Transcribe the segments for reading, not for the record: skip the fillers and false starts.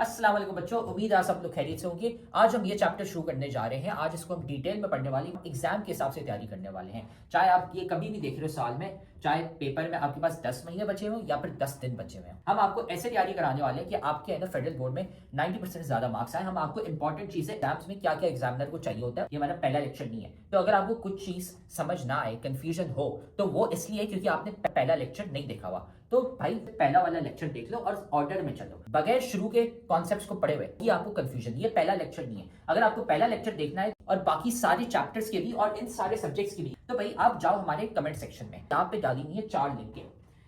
अस्सलाम वालेकुम बच्चों, उम्मीद है आप सब लोग खैरियत से होंगे। आज हम ये चैप्टर शुरू करने जा रहे हैं। आज इसको हम डिटेल में पढ़ने वाले हैं, एग्जाम के हिसाब से तैयारी करने वाले हैं। चाहे आप ये कभी भी देख रहे हो साल में, चाहे पेपर में आपके पास 10 महीने बचे हो या फिर 10 दिन बचे हुए हैं, हम आपको ऐसे तैयारी कराने वाले हैं कि आपके अंदर फेडरल बोर्ड में 90% से ज्यादा मार्क्स आए। हम आपको इंपॉर्टेंट चीजें एग्जाम्स में क्या क्या एग्जामिनर को चाहिए होता है, ये हमारा पहला लेक्चर नहीं है। तो अगर आपको कुछ चीज समझ ना आए, कंफ्यूजन हो, तो वो इसलिए क्योंकि आपने पहला लेक्चर नहीं देखा हुआ। तो भाई पहला वाला लेक्चर देख लो और ऑर्डर में चलो, बगैर शुरू के कॉन्सेप्ट्स को पढ़े हुए ये आपको कंफ्यूजन, ये पहला लेक्चर नहीं है। अगर आपको पहला लेक्चर देखना है और बाकी सारे चैप्टर्स के भी और इन सारे सब्जेक्ट्स के भी, तो भाई आप जाओ हमारे कमेंट सेक्शन में, यहाँ पे डाली हुई है 4 लिंकें।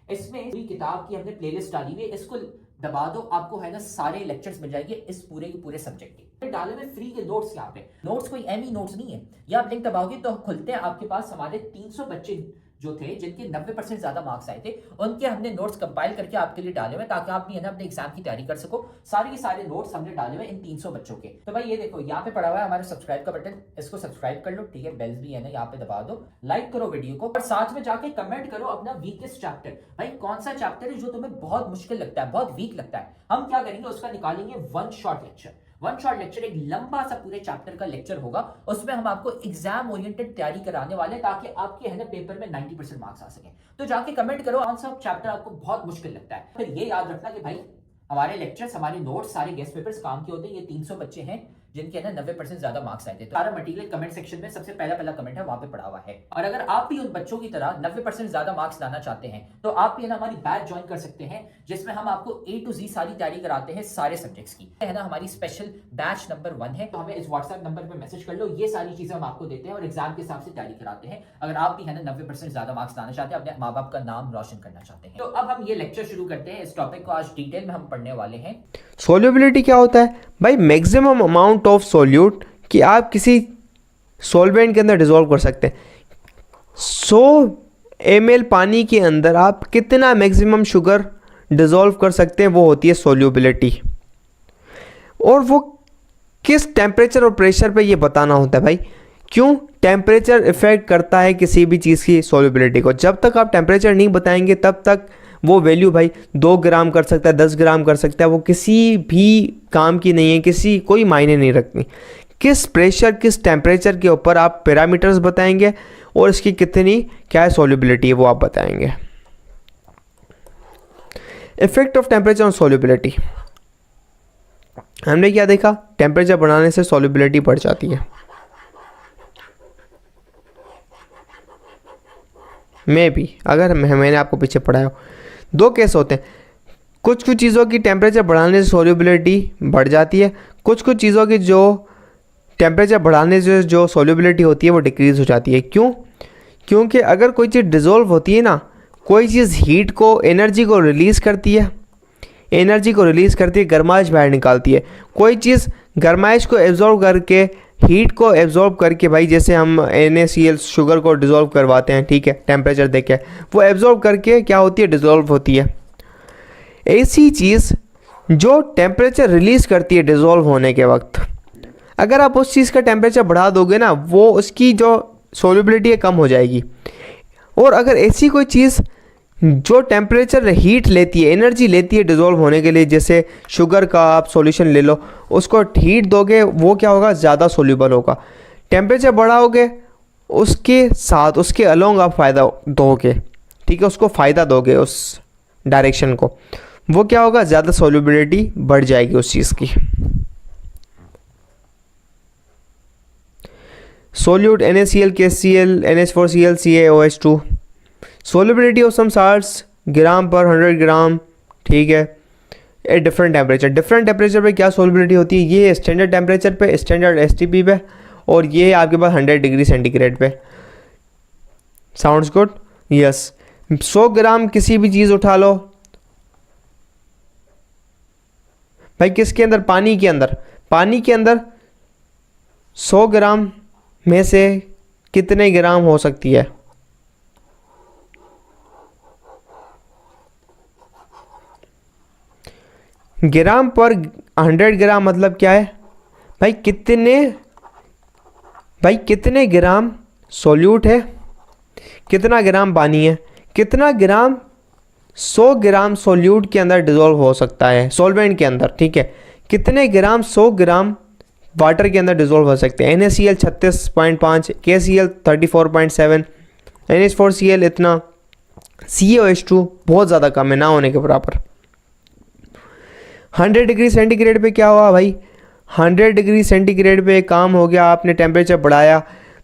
इसमें पूरी किताब की हमने प्लेलिस्ट डाली हुई है, इसको दबा दो, आपको है ना सारे लेक्चर्स मिल जाएंगे इस पूरे के पूरे सब्जेक्ट के। डाले हुए फ्री के नोट्स, यहाँ पे नोट्स कोई एमी नोट्स नहीं है। ये आप लिंक दबाओगे तो खुलते हैं, आपके पास हमारे 300 बच्चे जो थे जिनके 90% ज्यादा मार्क्स आए थे, उनके हमने नोट्स कंपाइल करके आपके लिए डाले हुए, ताकि आप भी है ना अपने एग्जाम की तैयारी कर सको। सारे के सारे नोट्स हमने डाले हुए इन 300 बच्चों के। तो भाई ये देखो यहाँ पे पड़ा हुआ है हमारा सब्सक्राइब का बटन, इसको सब्सक्राइब कर लो, ठीक है। बेल्स भी है ना यहाँ पे दबा दो, लाइक करो वीडियो को और साथ में जाके कमेंट करो अपना वीकेस्ट चैप्टर। भाई कौन सा चैप्टर है जो तुम्हें बहुत मुश्किल लगता है, बहुत वीक लगता है, हम क्या करेंगे उसका निकालेंगे one shot lecture. One shot lecture एक लंबा सा पूरे चैप्टर का लेक्चर होगा, उसमें हम आपको एग्जाम ओरिएंटेड तैयारी कराने वाले हैं, ताकि आपके है ना पेपर में 90% मार्क्स आ सके। तो जाके कमेंट करो कौन सा चैप्टर आपको बहुत मुश्किल लगता है। फिर ये याद रखना कि भाई हमारे लेक्चर्स, हमारे नोट्स, सारे गेस्ट पेपर्स काम के होते हैं। ये 300 बच्चे हैं जिनके है ना 90% ज्यादा मार्क्स आए थे। तो सारा मटेरियल कमेंट सेक्शन में सबसे पहला कमेंट है वहां पे पड़ा हुआ है। और अगर आप भी उन बच्चों की तरह 90% ज्यादा मार्क्स लाना चाहते हैं, तो आप भी है ना हमारी बैच ज्वाइन कर सकते हैं, जिसमें हम आपको A to Z सारी तैयारी कराते हैं सारे सब्जेक्ट्स की, है ना। हमारी स्पेशल बैच नंबर 1 है, तो हमें इस व्हाट्सएप नंबर पे मैसेज कर लो। ये सारी चीजें हम आपको देते हैं और एग्जाम के हिसाब से तैयारी कराते हैं। अगर आप भी है ना 90% ज्यादा मार्क्स लाना चाहते हैं, अपने माँ बाप का नाम रोशन करना चाहते हैं। तो अब हम ये लेक्चर शुरू करते हैं। इस टॉपिक को आज डिटेल में हम पढ़ने वाले हैं। सोल्यूबिलिटी क्या होता है भाई? मैक्सिमम अमाउंट ऑफ सोल्यूट कि आप किसी सॉल्वेंट के अंदर डिसॉल्व कर सकते हैं। 100 ml पानी के अंदर आप कितना मैक्सिमम शुगर डिसॉल्व कर सकते हैं, वो होती है सोल्यूबिलिटी। और वो किस टेम्परेचर और प्रेशर पे ये बताना होता है भाई। क्यों? टेम्परेचर इफेक्ट करता है किसी भी चीज़ की सोल्यूबिलिटी को। जब तक आप टेम्परेचर नहीं बताएंगे तब तक वो वैल्यू भाई 2 ग्राम कर सकता है, 10 ग्राम कर सकता है, वो किसी भी काम की नहीं है, कोई मायने नहीं रखती। किस प्रेशर, किस टेम्परेचर के ऊपर आप पैरामीटर्स बताएंगे और इसकी कितनी क्या है सोल्यूबिलिटी है वो आप बताएंगे। Effect of temperature on solubility, हमने क्या देखा? टेम्परेचर बढ़ाने से सोल्यूबिलिटी बढ़ जाती है। अगर मैंने आपको पीछे पढ़ाया हो, 2 केस होते हैं। कुछ चीज़ों की टेम्परेचर बढ़ाने से सोल्यूबिलिटी बढ़ जाती है, कुछ चीज़ों की जो टेम्परेचर बढ़ाने से जो सोल्यूबिलिटी होती है वो डिक्रीज़ हो जाती है। क्यों? क्योंकि अगर कोई चीज़ डिज़ोल्व होती है ना, कोई चीज़ हीट को, एनर्जी को रिलीज़ करती है, गर्माइश बाहर निकालती है। कोई चीज़ गर्माइश को एब्जॉर्ब करके, हीट को एब्जॉर्ब करके, भाई जैसे हम NaCl शुगर को डिज़ोल्व करवाते हैं, ठीक है, टेम्परेचर देके वो एब्जॉर्ब करके क्या होती है? डिज़ोल्व होती है। ऐसी चीज़ जो टेम्परेचर रिलीज़ करती है डिज़ोल्व होने के वक्त, अगर आप उस चीज़ का टेम्परेचर बढ़ा दोगे ना, वो उसकी जो सोल्यूबिलिटी है कम हो जाएगी। और अगर ऐसी कोई चीज़ जो टेम्परेचर हीट लेती है, एनर्जी लेती है डिज़ोल्व होने के लिए, जैसे शुगर का आप सॉल्यूशन ले लो, उसको हीट दोगे, वो क्या होगा? ज़्यादा सोल्यूबल होगा। टेम्परेचर बढ़ाओगे, उसके साथ उसके अलोंग आप फ़ायदा दोगे, ठीक है, उसको फ़ायदा दोगे उस डायरेक्शन को, वो क्या होगा? ज़्यादा सोल्यूबिलिटी बढ़ जाएगी उस चीज़ की। Solute NaCl, KCl, NH4Cl, CaOH2, solubility of some salts gram per 100 ग्राम, ठीक है, ए डिफरेंट टेम्परेचर पे क्या सोल्यूबिलिटी होती है? ये स्टैंडर्ड टेम्परेचर पे, स्टैंडर्ड STP पे, और ये आपके पास 100 डिग्री सेंटीग्रेड पे। Sounds good? यस। 100 ग्राम किसी भी चीज़ उठा लो भाई, किसके अंदर? पानी के अंदर 100 ग्राम में से कितने ग्राम हो सकती है? ग्राम पर 100 ग्राम मतलब क्या है भाई? कितने ग्राम सोल्यूट है, कितना ग्राम पानी है, कितना ग्राम 100 ग्राम सोल्यूट के अंदर डिसॉल्व हो सकता है, सॉल्वेंट के अंदर, ठीक है, कितने ग्राम 100 ग्राम वाटर के अंदर डिजोल्व हो सकते हैं। NaCl 36.5, KCl 34.7, NH4Cl इतना, COH2 बहुत ज़्यादा कम है, ना होने के बराबर। 100 डिग्री सेंटीग्रेड पे क्या हुआ भाई, 100 डिग्री सेंटीग्रेड पे काम हो गया, आपने टेम्परेचर बढ़ाया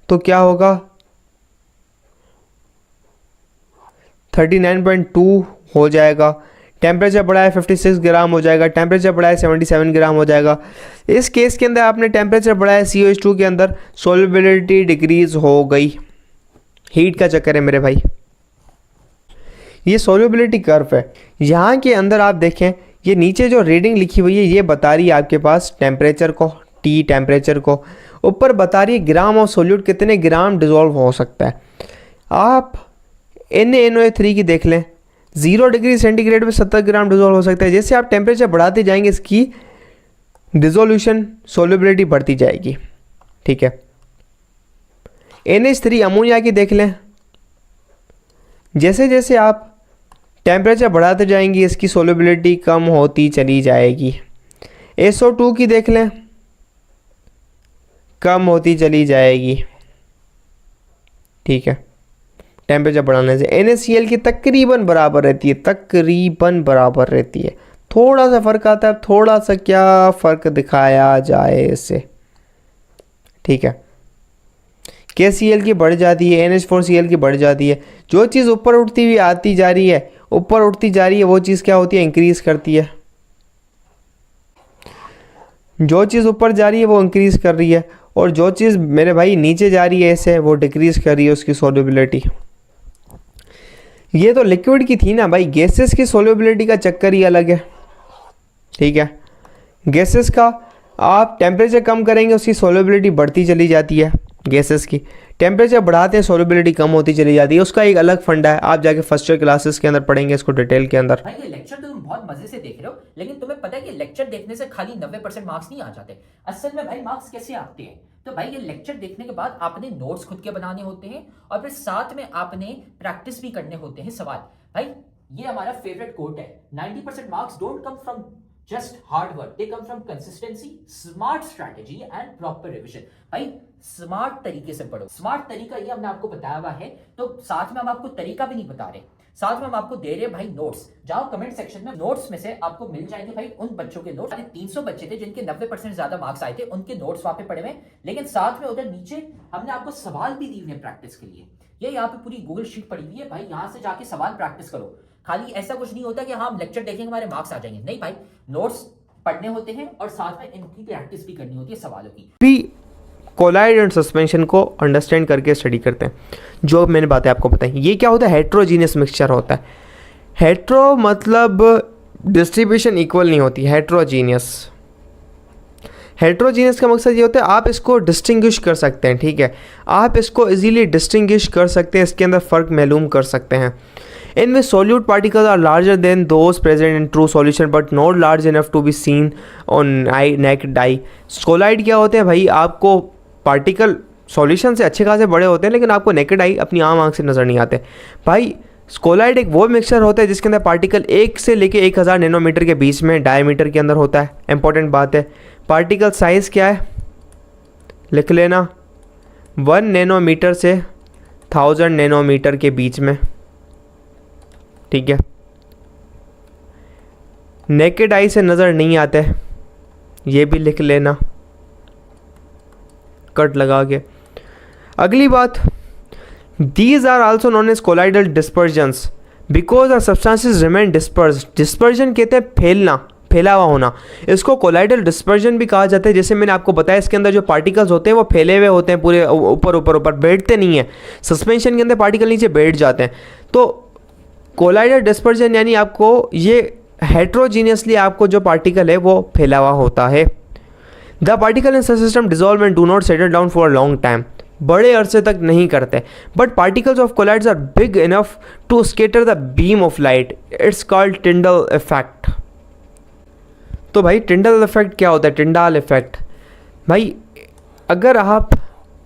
तो क्या होगा, 39.2 हो जाएगा। टेम्परेचर बढ़ाया 56 ग्राम हो जाएगा, टेम्परेचर बढ़ाया 77 ग्राम हो जाएगा। इस केस के अंदर आपने टेम्परेचर बढ़ाया COH2 के अंदर, सोल्युबिलिटी डिक्रीज हो गई। हीट का चक्कर है मेरे भाई। ये सोल्युबिलिटी कर्व है, यहाँ के अंदर आप देखें, ये नीचे जो रीडिंग लिखी हुई है ये बता रही है आपके पास टेम्परेचर को, T टेम्परेचर को, ऊपर बता रही है ग्राम ऑफ सोल्यूट कितने ग्राम डिजोल्व हो सकता है। आप NaNO3 की देख लें, 0 डिग्री सेंटीग्रेड पे 70 ग्राम डिजोल्व हो सकता है। जैसे आप टेम्परेचर बढ़ाते जाएंगे इसकी डिजोल्यूशन सोल्युबिलिटी बढ़ती जाएगी, ठीक है। NH3 अमोनिया की देख लें, जैसे जैसे आप टेम्परेचर बढ़ाते जाएंगे इसकी सोल्युबिलिटी कम होती चली जाएगी। SO2 की देख लें, कम होती चली जाएगी, ठीक है, टेम्परेचर बढ़ाने से। NaCl की तकरीबन बराबर रहती है, तकरीबन बराबर रहती है, थोड़ा सा फ़र्क आता है, थोड़ा सा क्या फ़र्क दिखाया जाए इससे, ठीक है। KCl की बढ़ जाती है, NH4Cl की बढ़ जाती है। जो चीज़ ऊपर उठती हुई आती जा रही है, ऊपर उठती जा रही है, वो चीज़ क्या होती है, इंक्रीज़ करती है। जो चीज़ ऊपर जा रही है वो इंक्रीज़ कर रही है, और जो चीज़ मेरे भाई नीचे जा रही है ऐसे, वो डिक्रीज़ कर रही है उसकी सोल्युबिलिटी। ये तो लिक्विड की थी ना भाई, गैसेस की सोल्युबिलिटी का चक्कर ही अलग है, ठीक है। गैसेस का आप टेम्परेचर कम करेंगे उसकी सोल्युबिलिटी बढ़ती चली जाती है, गैसेस की टेम्परेचर बढ़ाते हैं सोल्युबिलिटी कम होती चली जाती है। उसका एक अलग फंडा है, आप जाके फर्स्ट ईयर क्लासेस के अंदर पढ़ेंगे इसको डिटेल के अंदर। भाई ये लेक्चर तो तुम बहुत मजे से देख रहे हो, लेकिन तुम्हें पता है कि लेक्चर देखने से खाली 90% मार्क्स नहीं आ जाते। असल में भाई मार्क्स कैसे आते हैं, तो भाई ये लेक्चर देखने के बाद आपने नोट्स खुद के बनाने होते हैं, और फिर साथ में आपने प्रैक्टिस भी करने होते हैं सवाल। भाई ये हमारा फेवरेट कोट है, 90% marks don't come from just hard work, they come from consistency, smart strategy and proper revision। भाई स्मार्ट तरीके से पढ़ो, स्मार्ट तरीका ये हमने आपको बताया हुआ है, तो साथ में हम आपको तरीका भी नहीं बता रहे, साथ में हम आपको दे रहे हैं भाई नोट्स। जाओ कमेंट सेक्शन में, नोट्स में से आपको मिल जाएंगे भाई उन बच्चों के नोट्स। 300 बच्चे थे जिनके 90% ज्यादा मार्क्स आए थे, उनके नोट्स वहां पे पड़े हुए, लेकिन साथ में उधर नीचे हमने आपको सवाल भी दिए हैं प्रैक्टिस के लिए। ये यहाँ पे पूरी गूगल शीट पड़ी हुई है भाई, यहाँ से जाके सवाल प्रैक्टिस करो। खाली ऐसा कुछ नहीं होता कि हाँ हम लेक्चर देखेंगे हमारे मार्क्स आ जाएंगे, नहीं भाई, नोट्स पढ़ने होते हैं और साथ में इनकी प्रैक्टिस भी करनी होती है सवालों की। भी कोलाइड एंड सस्पेंशन को अंडरस्टैंड करके स्टडी करते हैं। जो मैंने बातें आपको बताई, ये क्या होता है, हेट्रोजीनियस मिक्सचर होता है। हेट्रो मतलब डिस्ट्रीब्यूशन इक्वल नहीं होती, हेट्रोजीनियस। हेट्रोजीनियस का मकसद ये होता है आप इसको डिस्टिंग्विश कर सकते हैं, ठीक है, आप इसको इजीली डिस्टिंग्विश कर सकते हैं, इसके अंदर फ़र्क मालूम कर सकते हैं। इनमें solute particles are larger than those present in true solution but not large enough to be seen on eye naked eye. Colloid क्या होते हैं भाई, आपको पार्टिकल सॉल्यूशन से अच्छे खासे बड़े होते हैं, लेकिन आपको नेकेड आई अपनी आम आंख से नज़र नहीं आते। भाई कोलाइड एक वो मिक्सचर होता है जिसके अंदर पार्टिकल 1 से लेके 1000 नैनोमीटर के बीच में डायमीटर के अंदर होता है। इंपॉर्टेंट बात है, पार्टिकल साइज़ क्या है लिख लेना, 1 नैनोमीटर से 1000 नैनोमीटर के बीच में, ठीक है। नेकेड आई से नज़र नहीं आते, ये भी लिख लेना कट लगा के। अगली बात, these are also known as colloidal dispersions because are substances remain disperse. Dispersion कहते हैं फैलना, फैला हुआ होना, इसको कोलाइडल डिस्पर्जन भी कहा जाता है। जैसे मैंने आपको बताया, इसके अंदर जो पार्टिकल्स होते हैं वो फैले हुए होते हैं, पूरे ऊपर ऊपर ऊपर बैठते नहीं है। सस्पेंशन के अंदर पार्टिकल नीचे बैठ जाते हैं। तो कोलाइडल डिस्पर्जन यानी आपको ये हेट्रोजीनियसली आपको जो पार्टिकल है वो फैला हुआ होता है। The particle in such system dissolve and do not settle down for a long time, बड़े अरसे तक नहीं करते। But particles of colloids are big enough to scatter the beam of light, it's called Tyndall effect. तो भाई Tyndall effect क्या होता है, टिंडाल इफेक्ट भाई, अगर आप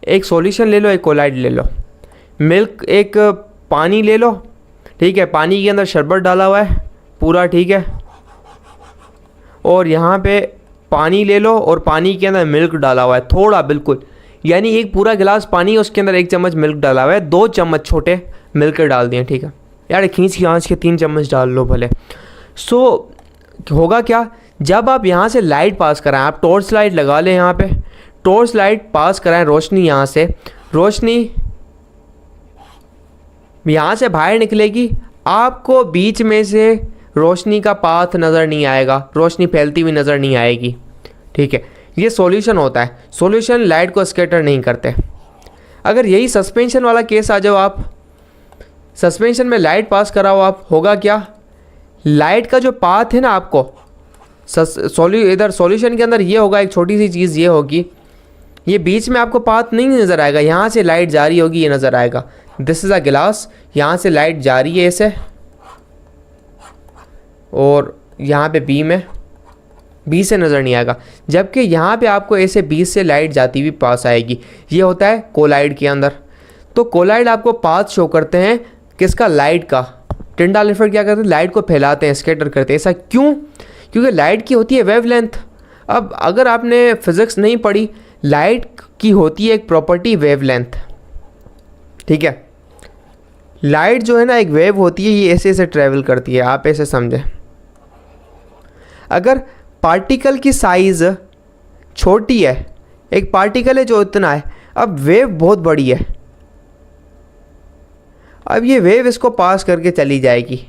एक सॉल्यूशन ले लो, एक कोलाइड ले लो, मिल्क एक पानी ले लो, ठीक है, पानी के अंदर शरबत डाला हुआ है पूरा, ठीक है, और यहाँ पे पानी ले लो और पानी के अंदर मिल्क डाला हुआ है थोड़ा, बिल्कुल, यानी एक पूरा गिलास पानी, उसके अंदर 1 चम्मच मिल्क डाला हुआ है, 2 चम्मच छोटे मिल्क डाल दिए, ठीक है यार, खींच के 3 चम्मच डाल लो भले। सो होगा क्या, जब आप यहाँ से लाइट पास कराएं, आप टॉर्च लाइट लगा लें, यहाँ पे टॉर्च लाइट पास कराएं, रोशनी यहाँ से, रोशनी यहाँ से बाहर निकलेगी, आपको बीच में से रोशनी का पाथ नज़र नहीं आएगा, रोशनी फैलती हुई नज़र नहीं आएगी, ठीक है। ये सॉल्यूशन होता है, सॉल्यूशन लाइट को स्कैटर नहीं करते। अगर यही सस्पेंशन वाला केस आ जाओ, आप सस्पेंशन में लाइट पास कराओ आप, होगा क्या, लाइट का जो पाथ है ना, आपको इधर सॉल्यूशन के अंदर ये होगा, एक छोटी सी चीज़ ये होगी, ये बीच में आपको पाथ नहीं नज़र आएगा, यहाँ से लाइट जा रही होगी, ये नज़र आएगा, दिस इज़ अ गिलास, यहाँ से लाइट जा रही है ऐसे, और यहाँ पे बी से नज़र नहीं आएगा, जबकि यहाँ पे आपको ऐसे बी से लाइट जाती हुई पास आएगी। ये होता है कोलाइड के अंदर। तो कोलाइड आपको पाथ शो करते हैं किसका, लाइट का। टिंडाल इफेक्ट क्या करते हैं, लाइट को फैलाते हैं, स्कैटर करते हैं। ऐसा क्यों, क्योंकि लाइट की होती है वेवलेंथ। अब अगर आपने फिज़िक्स नहीं पढ़ी, लाइट की होती है एक प्रॉपर्टी वेवलेंथ, ठीक है। लाइट जो है ना एक वेव होती है, ये ऐसे ऐसे ट्रैवल करती है, आप ऐसे समझें। अगर पार्टिकल की साइज़ छोटी है, एक पार्टिकल है जो इतना है, अब वेव बहुत बड़ी है, अब ये वेव इसको पास करके चली जाएगी।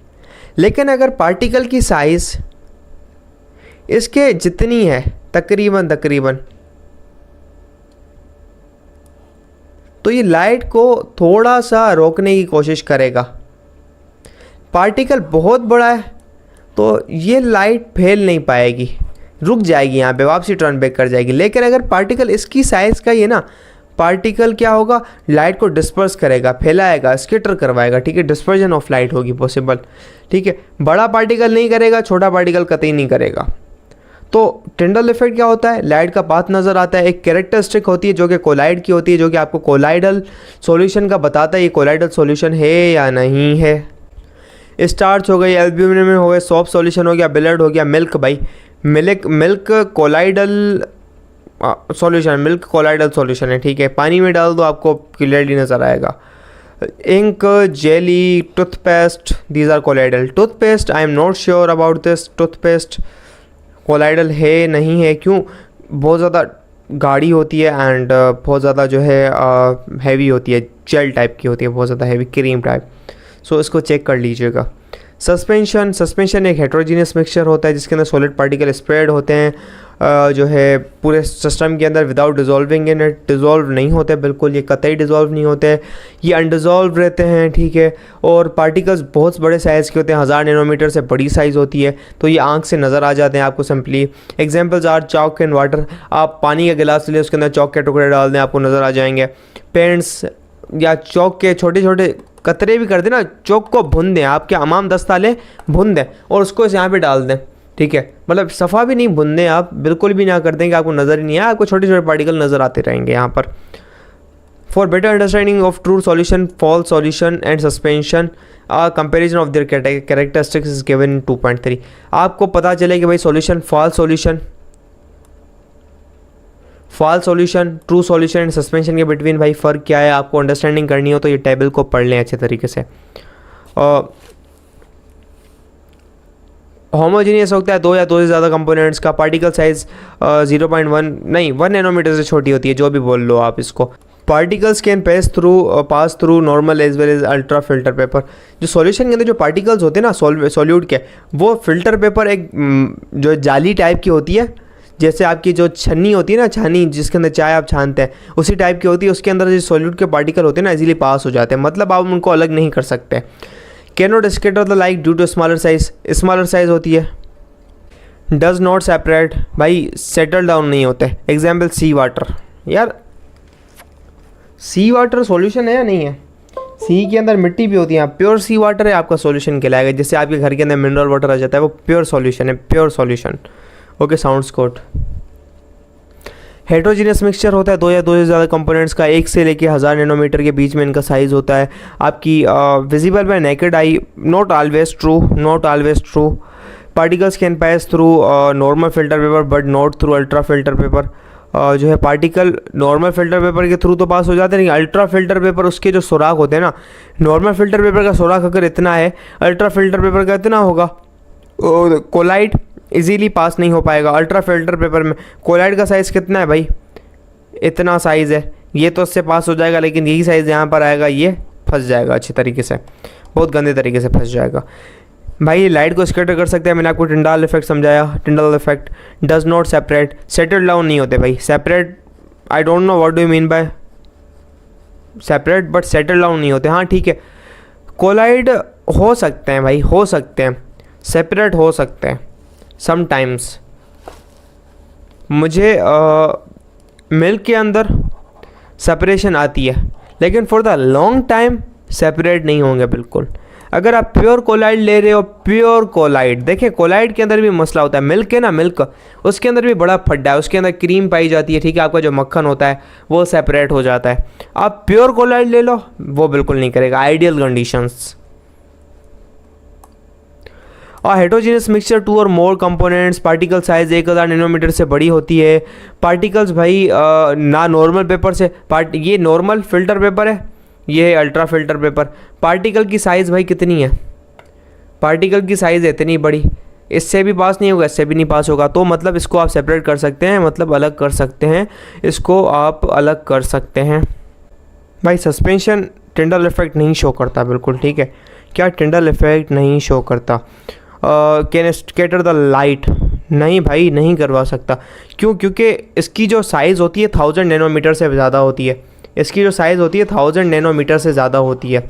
लेकिन अगर पार्टिकल की साइज़ इसके जितनी है तकरीबन, तो ये लाइट को थोड़ा सा रोकने की कोशिश करेगा। पार्टिकल बहुत बड़ा है तो ये लाइट फैल नहीं पाएगी, रुक जाएगी, यहाँ पे वापसी टर्न बैक कर जाएगी। लेकिन अगर पार्टिकल इसकी साइज़ का ही है ना, पार्टिकल क्या होगा, लाइट को डिस्पर्स करेगा, फैलाएगा, स्कैटर करवाएगा, ठीक है, डिस्पर्जन ऑफ लाइट होगी पॉसिबल, ठीक है। बड़ा पार्टिकल नहीं करेगा, छोटा पार्टिकल कतई नहीं करेगा। तो टिंडल इफेक्ट क्या होता है, लाइट का पाथ नज़र आता है, एक कैरेक्टरिस्टिक होती है जो कि कोलाइड की होती है, जो कि आपको कोलाइडल सॉल्यूशन का बताता है ये कोलाइडल सॉल्यूशन है या नहीं है। स्टार्च हो गई, एल्ब्यूमिन हो गए, सॉफ्ट सॉल्यूशन हो गया, बिलर्ड हो गया, मिल्क, भाई milk colloidal solution, milk colloidal solution है, ठीक है। पानी में डाल दो, आपको क्लियरली नज़र आएगा। Ink, jelly, toothpaste, these are colloidal. Toothpaste, I am not sure about this, toothpaste colloidal है नहीं है, क्यों, बहुत ज़्यादा गाढ़ी होती है एंड बहुत ज़्यादा जो है हैवी होती है, जेल टाइप की होती है, बहुत ज़्यादा हैवी, क्रीम टाइप। सो इसको चेक कर लीजिएगा। सस्पेंशन एक हेट्रोजीनियस मिक्सचर होता है जिसके अंदर सॉलिड पार्टिकल स्प्रेड होते हैं, जो है पूरे सिस्टम के अंदर विदाउट डिज़ोल्विंग इन इट, डिज़ोल्व नहीं होते बिल्कुल, ये कतई डिज़ोल्व नहीं होते, ये अनडिज़ोल्व रहते हैं, ठीक है। और पार्टिकल्स बहुत बड़े साइज़ के होते हैं, 1000 नैनोमीटर से बड़ी साइज़ होती है, तो ये आंख से नज़र आ जाते हैं आपको simply. Examples are chalk and water. आप पानी का गिलास ले, उसके अंदर चॉक के टुकड़े डाल दें, आपको नज़र आ जाएंगे। पेंट्स या चॉक के छोटे छोटे कतरे भी कर दें ना, चॉक को भून दें, आपके अमाम दस्ताले भून दें और उसको इस यहाँ पे डाल दें, ठीक है। मतलब सफ़ा भी नहीं भून दें आप, बिल्कुल भी ना कर दें कि आपको नज़र ही नहीं आए, आपको छोटे छोटे पार्टिकल नज़र आते रहेंगे यहाँ पर। For better understanding of true solution, false solution and suspension, comparison of their characteristics is given in 2.3। आपको पता चले कि भाई solution, false solution, true solution and suspension के बिटवीन भाई फ़र्क क्या है, आपको अंडरस्टैंडिंग करनी हो तो ये टेबल को पढ़ लें अच्छे तरीके से। होमोजीनियस होता है 2 या 2 से ज़्यादा कंपोनेंट्स का, पार्टिकल साइज 0.1 नहीं 1 नैनोमीटर से छोटी होती है, जो भी बोल लो आप इसको। Particles can pass through normal as well as ultra filter paper. जो सॉल्यूशन के अंदर जो पार्टिकल्स होते हैं ना सॉल्यूट के, वो फिल्टर पेपर एक जो जाली टाइप की होती है, जैसे आपकी जो छन्नी होती है ना, छानी जिसके अंदर चाय आप छानते हैं, उसी टाइप की होती है। उसके अंदर जो सॉल्यूट के पार्टिकल होते हैं ना, इजीली पास हो जाते हैं, मतलब आप उनको अलग नहीं कर सकते। Can not scatter the light due to smaller size होती है। डज नॉट सेपरेट, भाई सेटल डाउन नहीं होते। एग्जाम्पल सी वाटर, यार सी वाटर सॉल्यूशन है या नहीं है? सी के अंदर मिट्टी भी होती है, प्योर सी वाटर है आपका सॉल्यूशन कहलाएगा। जैसे आपके घर के अंदर मिनरल वाटर आ जाता है, वो प्योर सॉल्यूशन है, pure solution. Okay, sound Scott. Heterogeneous mixture होता है 2 या 2 से ज़्यादा कंपोनेंट्स का, 1 से लेके 1000 नैनोमीटर के बीच में इनका साइज़ होता है। आपकी visible bye naked eye, not always true. Particles can pass through normal filter paper but not through ultra filter paper. जो है पार्टिकल नॉर्मल फिल्टर पेपर के थ्रू तो पास हो जाते हैं, लेकिन अल्ट्रा फिल्टर पेपर उसके जो सुराख होते हैं ना, नॉर्मल फिल्टर पेपर का सुराख अगर इतना है, अल्ट्रा फिल्टर पेपर का इतना होगा, कोलाइड इजीली पास नहीं हो पाएगा। अल्ट्रा फिल्टर पेपर में कोलाइड का साइज़ कितना है भाई, इतना साइज़ है, ये तो उससे पास हो जाएगा, लेकिन यही साइज़ यहाँ पर आएगा, ये फंस जाएगा अच्छी तरीके से, बहुत गंदे तरीके से फंस जाएगा भाई। लाइट को स्कैटर कर सकते हैं, मैंने आपको टिंडाल इफेक्ट समझाया। Tyndall effect does not separate, settle down नहीं होते भाई। Separate I don't know what do you mean by separate, but settle down नहीं होते। हाँ ठीक है, कोलाइड हो सकते हैं भाई, हो सकते हैं, सेपरेट हो सकते हैं समटाइम्स। मुझे मिल्क के अंदर सेपरेशन आती है, लेकिन for the long time separate नहीं होंगे बिल्कुल। अगर आप प्योर कोलाइड ले रहे हो, प्योर कोलाइड, देखिए कोलाइड के अंदर भी मसला होता है। मिल्क है ना, मिल्क उसके अंदर भी बड़ा फड्डा है, उसके अंदर क्रीम पाई जाती है, ठीक है, आपका जो मक्खन होता है वो सेपरेट हो जाता है। आप प्योर कोलाइड ले लो, वो बिल्कुल नहीं करेगा, आइडियल कंडीशंस। और हेटरोजीनियस मिक्सचर 2 और more components, particle size 1000 nanometre से बड़ी होती है। पार्टिकल्स भाई ना नॉर्मल पेपर से, ये नॉर्मल फिल्टर पेपर है, ये है अल्ट्रा फिल्टर पेपर। पार्टिकल की साइज़ भाई कितनी है, पार्टिकल की साइज़ है इतनी बड़ी, इससे भी पास नहीं होगा, इससे भी नहीं पास होगा। तो मतलब इसको आप सेपरेट कर सकते हैं, मतलब अलग कर सकते हैं, इसको आप अलग कर सकते हैं भाई। सस्पेंशन टिंडल इफेक्ट नहीं शो करता बिल्कुल, ठीक है, क्या टिंडल इफेक्ट नहीं शो करता। कैन स्कैटर द लाइट, नहीं भाई नहीं करवा सकता। क्यों? क्योंकि इसकी जो साइज़ होती है 1000 नैनोमीटर से ज़्यादा होती है, इसकी जो साइज़ होती है 1000 नैनोमीटर से ज़्यादा होती है।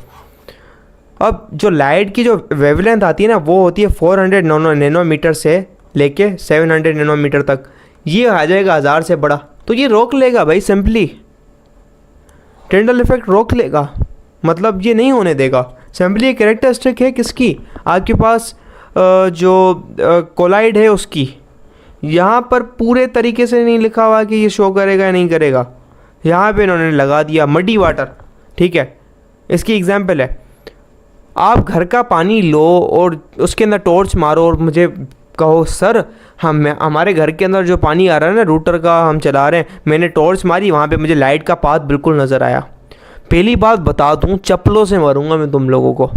अब जो लाइट की जो वेवलेंथ आती है ना, वो होती है 400 नैनोमीटर से लेके 700 नैनोमीटर तक, ये आ जाएगा 1000 से बड़ा, तो ये रोक लेगा भाई, सिंपली टिंडल इफेक्ट रोक लेगा, मतलब ये नहीं होने देगा। सिंपली ये कैरेक्टरिस्टिक है किसकी, आपके पास जो कोलाइड है उसकी। यहाँ पर पूरे तरीके से नहीं लिखा हुआ कि ये शो करेगा या नहीं करेगा, यहाँ पे इन्होंने लगा दिया मडी वाटर, ठीक है। इसकी एग्जांपल है, आप घर का पानी लो और उसके अंदर टॉर्च मारो और मुझे कहो सर हमारे घर के अंदर जो पानी आ रहा है ना, रूटर का हम चला रहे हैं, मैंने टॉर्च मारी, वहाँ पे मुझे लाइट का पाथ बिल्कुल नज़र आया। पहली बात बता दूँ, चप्पलों से मारूंगा मैं तुम लोगों को।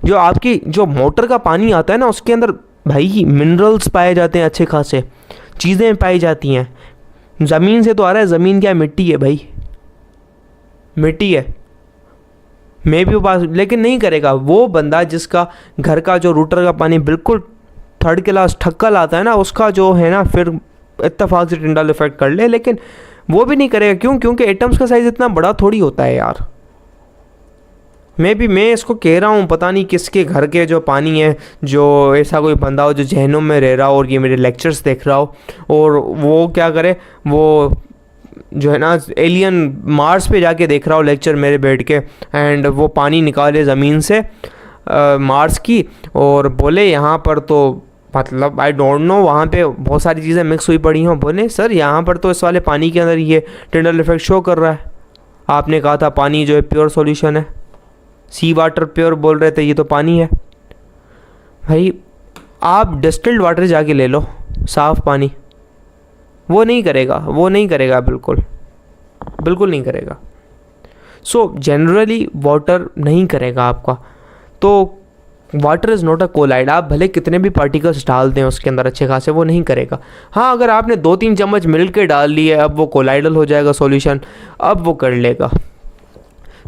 जो आपकी जो मोटर का पानी आता है ना, उसके अंदर भाई मिनरल्स पाए जाते हैं, अच्छे खासे चीज़ें पाई जाती हैं। ज़मीन से तो आ रहा है, ज़मीन क्या मिट्टी है भाई, मिट्टी है। मैं भी पास, लेकिन नहीं करेगा वो बंदा जिसका घर का जो रूटर का पानी बिल्कुल 3rd क्लास ठक्कल आता है ना, उसका जो है ना, फिर इत्तेफाक से टिंडल इफेक्ट कर ले, लेकिन वो भी नहीं करेगा। क्यों? क्योंकि एटम्स का साइज़ इतना बड़ा थोड़ी होता है यार। मैं इसको कह रहा हूँ, पता नहीं किसके घर के जो पानी है, जो ऐसा कोई बंदा हो जो जहनुम में रह रहा हो और ये मेरे लेक्चर्स देख रहा हो, और वो क्या करे, वो जो है ना एलियन मार्स पे जाके देख रहा हो लेक्चर मेरे बैठ के, एंड वो पानी निकाले ज़मीन से मार्स की, और बोले यहाँ पर तो मतलब आई डोंट नो, वहाँ पे बहुत सारी चीज़ें मिक्स हुई पड़ी हों, बोले सर यहाँ पर तो इस वाले पानी के अंदर ये टिंडल इफेक्ट शो कर रहा है। आपने कहा था पानी जो है प्योर सॉल्यूशन है, सी वाटर प्योर बोल रहे थे, ये तो पानी है भाई। आप डिस्टिल्ड वाटर जाके ले लो, साफ़ पानी, वो नहीं करेगा, वो नहीं करेगा, बिल्कुल बिल्कुल नहीं करेगा। सो जनरली वाटर नहीं करेगा आपका। तो water is not a colloid, आप भले कितने भी पार्टिकल्स डाल दें उसके अंदर अच्छे खासे, वो नहीं करेगा। हाँ, अगर आपने 2-3 चम्मच मिल्क के डाल लिए, अब वो कोलाइडल हो जाएगा सॉल्यूशन, अब वो कर लेगा।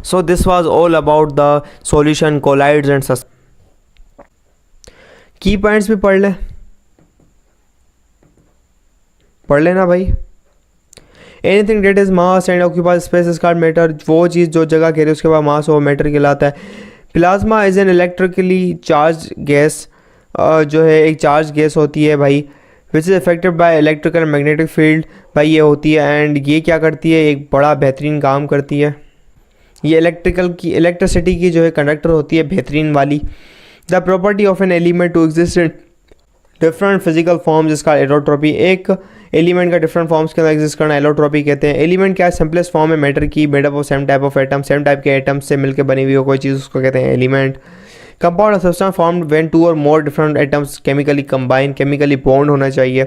So this was all about the solution, colloids and की पॉइंट्स भी पढ़ लेना भाई। Anything that is mass and occupies space is called matter, वो चीज़ जो जगह घेरे उसके बाद मास हो मैटर कहलाता है। Plasma is an electrically charge gas, जो है एक चार्ज गैस होती है भाई, which is affected by electrical magnetic field भाई, ये होती है। एंड ये क्या करती है, एक बड़ा बेहतरीन काम करती है। ये इलेक्ट्रिसिटी की जो है कंडक्टर होती है बेहतरीन वाली। The property of an element to exist in different physical forms, जिसका एलोट्रॉपी, एक एलिमेंट का डिफरेंट फॉर्म्स के अंदर एग्जिस्ट करना एलोट्रॉपी कहते हैं। एलिमेंट क्या है, सिंपलेस्ट फॉर्म है मैटर की, made up of same type of atom, same type के एटम्स से मिलकर बनी हुई हो कोई चीज़, उसको कहते हैं element. Compound substance formed when two or more different atoms chemically combine, chemically bond होना चाहिए,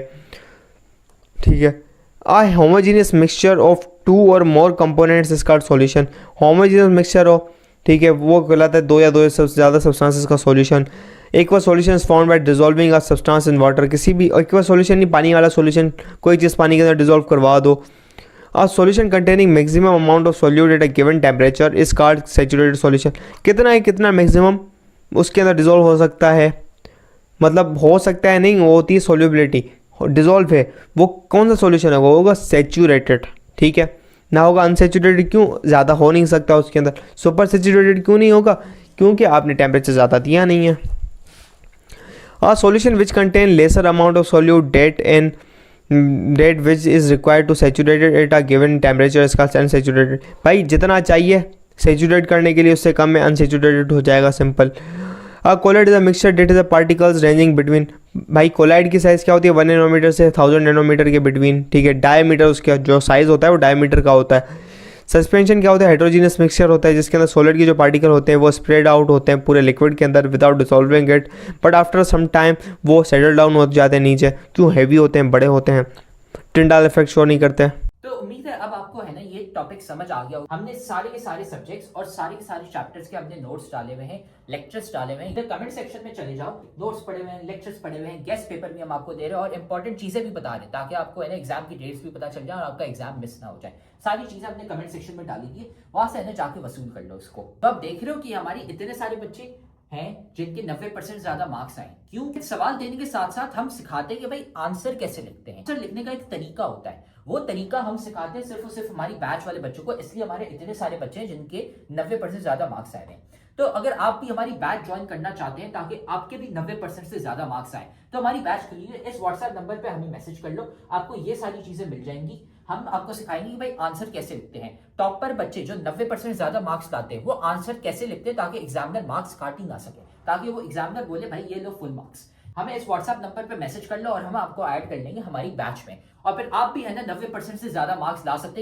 ठीक है। A homogeneous mixture of two or more components is called solution. Homogeneous mixture of, ठीक है, वो कहलाता है दो या दो से ज़्यादा सब्सटेंसेस का solution. Aqua solution is found by dissolving a substance in water. किसी भी एक्वा सॉल्यूशन नहीं, पानी वाला सॉल्यूशन, कोई चीज़ पानी के अंदर डिसॉल्व करवा दो। A solution containing maximum amount of solute at a given temperature is called saturated solution। कितना है, कितना मैक्सिमम उसके अंदर डिसॉल्व हो सकता है, मतलब हो सकता है नहीं, वो होती है सोल्यूबिलिटी, डिसॉल्व है, वो कौन सा सॉल्यूशन है, वो होगा सेचुरेटेड, ठीक है, ना होगा अनसेचुरेटेड। क्यों, ज़्यादा हो नहीं सकता उसके अंदर। सुपर सेचुरेटेड क्यों नहीं होगा, क्योंकि आपने टेम्परेचर ज़्यादा दिया नहीं है। A solution which contain lesser amount of solute that which is required to saturate it at a given temperature is called unsaturated। भाई जितना चाहिए सेचुरेट करने के लिए उससे कम में अनसेचुरेटेड हो जाएगा, simple. Colloid is a mixture that is a particles ranging between. भाई कोलाइड की साइज़ क्या होती है, 1 नैनोमीटर से 1000 नैनोमीटर के बिटवीन, ठीक है। डायमीटर उसका जो साइज़ होता है वो डायमीटर का होता है। सस्पेंशन क्या होता है, हेट्रोजीनियस मिक्सचर होता है जिसके अंदर सॉलिड के जो पार्टिकल होते हैं वो स्प्रेड आउट होते हैं पूरे लिक्विड के अंदर without dissolving it, but after some time वो सेटल डाउन हो जाते हैं नीचे। क्यों, हैवी होते हैं, बड़े होते हैं, टिंडाल इफेक्ट शो नहीं करते। तो उम्मीद है अब आपको है ना ये टॉपिक समझ आ गया। हमने सारे के सारे सब्जेक्ट्स और सारे के सारे चैप्टर्स के हमने नोट्स डाले हुए हैं, लेक्चर्स डाले हुए हैं। इधर कमेंट सेक्शन में चले जाओ, नोट्स पढ़े हुए हैं, लेक्चर्स पढ़े हुए हैं, गेस्ट पेपर भी हम आपको दे रहे हैं और इंपॉर्टेंट चीजें भी बता रहे हैं ताकि आपको है ना एग्जाम की डेट्स भी पता चल जाए और आपका एग्जाम मिस ना हो जाए। सारी चीजें हमने कमेंट सेक्शन में डाली थी, वहां से है ना जाके वसूल कर लो इसको। तो आप देख रहे हो कि हमारी इतने सारे बच्चे हैं जिनके 90% ज्यादा मार्क्स आए। क्यों, सवाल देने के साथ साथ हम सिखाते हैं कि भाई आंसर कैसे लिखते हैं। आंसर लिखने का एक तरीका होता है, वो तरीका हम सिखाते हैं सिर्फ और सिर्फ हमारी बैच वाले बच्चों को, इसलिए हमारे इतने सारे बच्चे हैं जिनके 90% ज्यादा मार्क्स आए हैं। तो अगर आप भी हमारी बैच ज्वाइन करना चाहते हैं ताकि आपके भी 90% से ज्यादा मार्क्स आए, तो हमारी बैच खुली है। इस व्हाट्सएप नंबर पे हमें मैसेज कर लो, आपको ये सारी चीजें मिल जाएंगी। हम आपको सिखाएंगे कि भाई आंसर कैसे लिखते हैं। टॉपर बच्चे जो 90% ज्यादा मार्क्स लाते हैं वो आंसर कैसे लिखते हैं ताकि एग्जामिनर मार्क्स काट ही ना सके, ताकि वो एग्जामिनर बोले भाई ये लो फुल मार्क्स। हमें इस व्हाट्सएप नंबर पे मैसेज कर लो और हम आपको ऐड कर लेंगे हमारी बैच में, और फिर आप भी है ना 90% से ज्यादा मार्क्स ला सकते हैं।